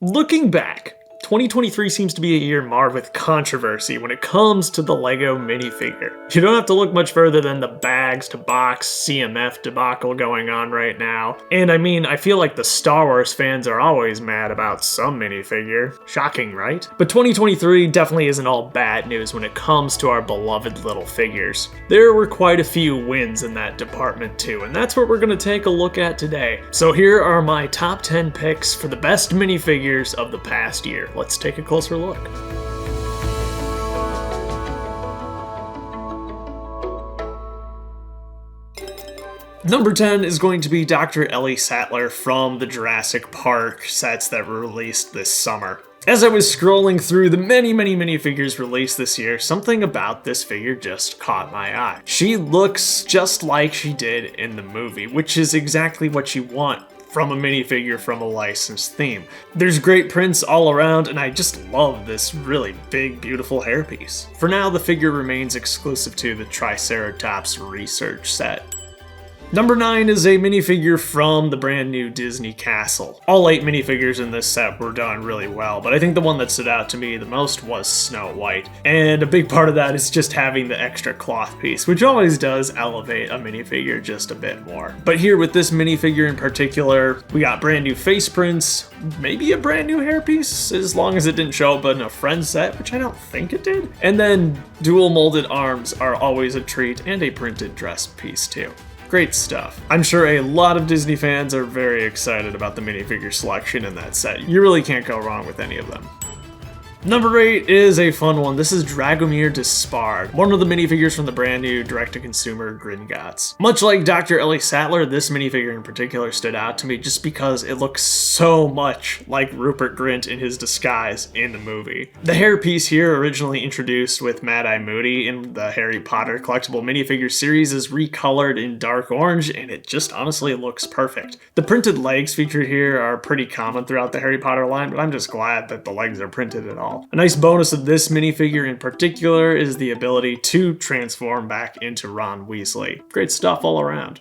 Looking back, 2023 seems to be a year marred with controversy when it comes to the LEGO minifigure. You don't have to look much further than the bags to box CMF debacle going on right now. And I mean, I feel like the Star Wars fans are always mad about some minifigure. Shocking, right? But 2023 definitely isn't all bad news when it comes to our beloved little figures. There were quite a few wins in that department too, and that's what we're going to take a look at today. So here are my top 10 picks for the best minifigures of the past year. Let's take a closer look. Number 10 is going to be Dr. Ellie Sattler from the Jurassic Park sets that were released this summer. As I was scrolling through the many minifigures released this year, something about this figure just caught my eye. She looks just like she did in the movie, which is exactly what you want from a minifigure from a licensed theme. There's great prints all around, and I just love this really big, beautiful hairpiece. For now, the figure remains exclusive to the Triceratops Research set. Number 9 is a minifigure from the brand new Disney Castle. All 8 minifigures in this set were done really well, but I think the one that stood out to me the most was Snow White. And a big part of that is just having the extra cloth piece, which always does elevate a minifigure just a bit more. But here with this minifigure in particular, we got brand new face prints, maybe a brand new hairpiece, as long as it didn't show up in a friend set, which I don't think it did. And then dual molded arms are always a treat, and a printed dress piece too. Great stuff. I'm sure a lot of Disney fans are very excited about the minifigure selection in that set. You really can't go wrong with any of them. Number 8 is a fun one. This is Dragomir Despard, one of the minifigures from the brand new direct-to-consumer Gringotts. Much like Dr. Ellie Sattler, this minifigure in particular stood out to me just because it looks so much like Rupert Grint in his disguise in the movie. The hairpiece here, originally introduced with Mad-Eye Moody in the Harry Potter collectible minifigure series, is recolored in dark orange, and it just honestly looks perfect. The printed legs featured here are pretty common throughout the Harry Potter line, but I'm just glad that the legs are printed at all. A nice bonus of this minifigure in particular is the ability to transform back into Ron Weasley. Great stuff all around.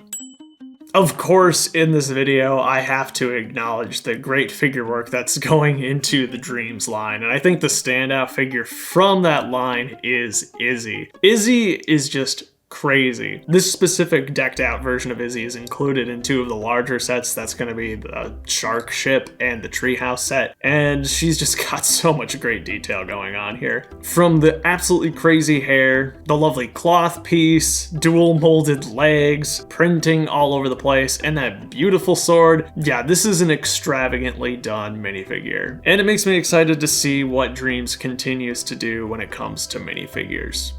Of course, in this video, I have to acknowledge the great figure work that's going into the Dreams line, and I think the standout figure from that line is Izzy. Izzy is just crazy. This specific decked out version of Izzy is included in 2 of the larger sets. That's going to be the Shark Ship and the Treehouse set, and she's just got so much great detail going on here. From the absolutely crazy hair, the lovely cloth piece, dual molded legs, printing all over the place, and that beautiful sword. Yeah, this is an extravagantly done minifigure, and it makes me excited to see what Dreams continues to do when it comes to minifigures.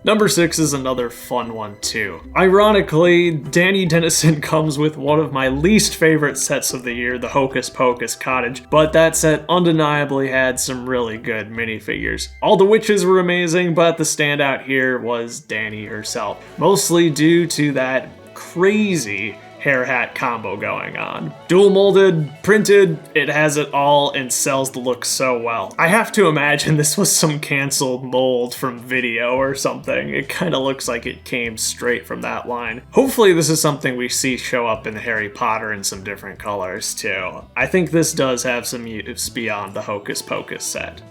Number 6 is another fun one too. Ironically, Dennison comes with one of my least favorite sets of the year, the Hocus Pocus Cottage, but that set undeniably had some really good minifigures. All the witches were amazing, but the standout here was Dani herself, mostly due to that crazy hair hat combo going on. Dual molded, printed, it has it all and sells the look so well. I have to imagine this was some canceled mold from video or something. It kind of looks like it came straight from that line. Hopefully this is something we see show up in the Harry Potter in some different colors too. I think this does have some use beyond the Hocus Pocus set.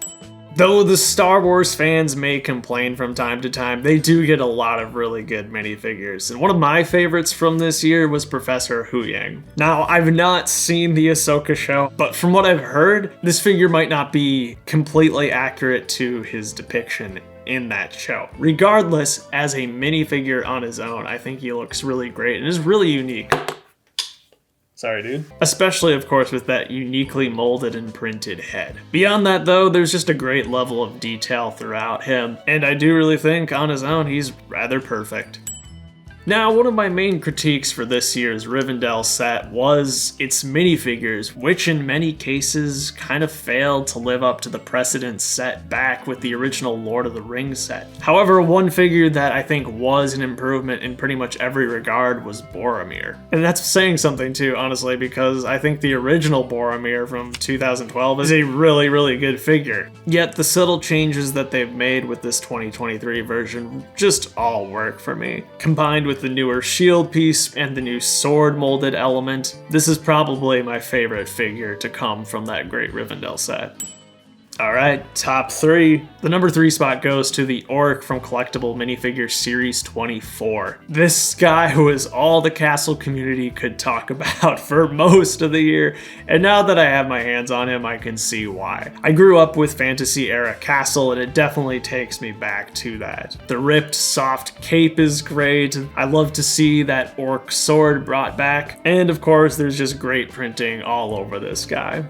Though the Star Wars fans may complain from time to time, they do get a lot of really good minifigures, and one of my favorites from this year was Professor Huyang. Now, I've not seen the Ahsoka show, but from what I've heard, this figure might not be completely accurate to his depiction in that show. Regardless, as a minifigure on his own, I think he looks really great and is really unique. Sorry, dude. Especially, of course, with that uniquely molded and printed head. Beyond that, though, there's just a great level of detail throughout him, and I do really think, on his own, he's rather perfect. Now, one of my main critiques for this year's Rivendell set was its minifigures, which in many cases kind of failed to live up to the precedent set back with the original Lord of the Rings set. However, one figure that I think was an improvement in pretty much every regard was Boromir. And that's saying something too, honestly, because I think the original Boromir from 2012 is a really, really good figure. Yet the subtle changes that they've made with this 2023 version just all work for me. Combined with with the newer shield piece and the new sword molded element. This is probably my favorite figure to come from that Great Rivendell set. Alright, top 3. The number 3 spot goes to the Orc from Collectible Minifigures Series 24. This guy was all the castle community could talk about for most of the year, and now that I have my hands on him, I can see why. I grew up with Fantasy Era Castle, and it definitely takes me back to that. The ripped, soft cape is great. I love to see that Orc sword brought back, and of course, there's just great printing all over this guy.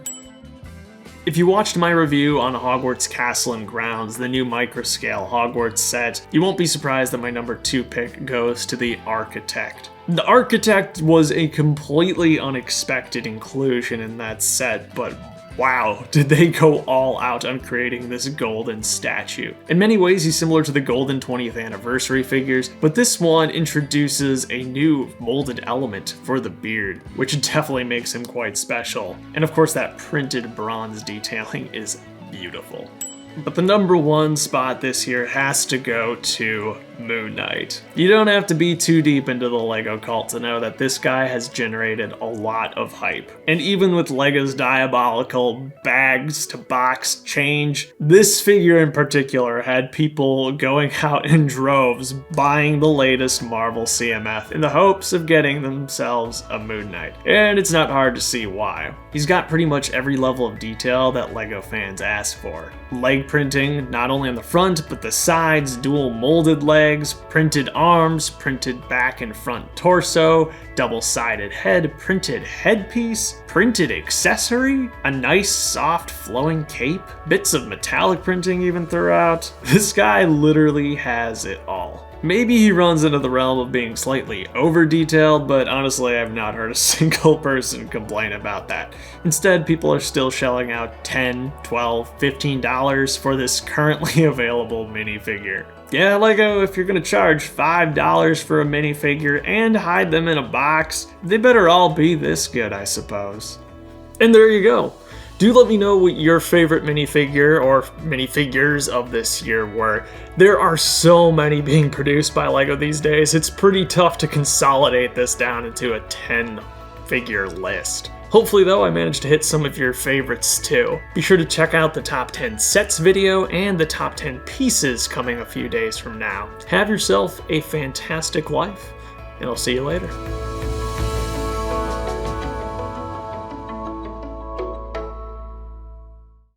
If you watched my review on Hogwarts Castle and Grounds, the new microscale Hogwarts set, you won't be surprised that my number 2 pick goes to the Architect. The Architect was a completely unexpected inclusion in that set, but wow, did they go all out on creating this golden statue. In many ways, he's similar to the golden 20th anniversary figures, but this one introduces a new molded element for the beard, which definitely makes him quite special. And of course, that printed bronze detailing is beautiful. But the number 1 spot this year has to go to Moon Knight. You don't have to be too deep into the LEGO cult to know that this guy has generated a lot of hype. And even with LEGO's diabolical bags to box change, this figure in particular had people going out in droves buying the latest Marvel CMF in the hopes of getting themselves a Moon Knight. And it's not hard to see why. He's got pretty much every level of detail that LEGO fans ask for. Leg printing, not only on the front, but the sides, dual molded legs, printed arms, printed back and front torso, double-sided head, printed headpiece, printed accessory, a nice soft flowing cape, bits of metallic printing even throughout. This guy literally has it all. Maybe he runs into the realm of being slightly over-detailed, but honestly I've not heard a single person complain about that. Instead, people are still shelling out $10, $12, $15 for this currently available minifigure. Yeah, LEGO, if you're gonna charge $5 for a minifigure and hide them in a box, they better all be this good, I suppose. And there you go. Do let me know what your favorite minifigure or minifigures of this year were. There are so many being produced by LEGO these days, it's pretty tough to consolidate this down into a 10-figure list. Hopefully though, I managed to hit some of your favorites too. Be sure to check out the top 10 sets video and the top 10 pieces coming a few days from now. Have yourself a fantastic life, and I'll see you later.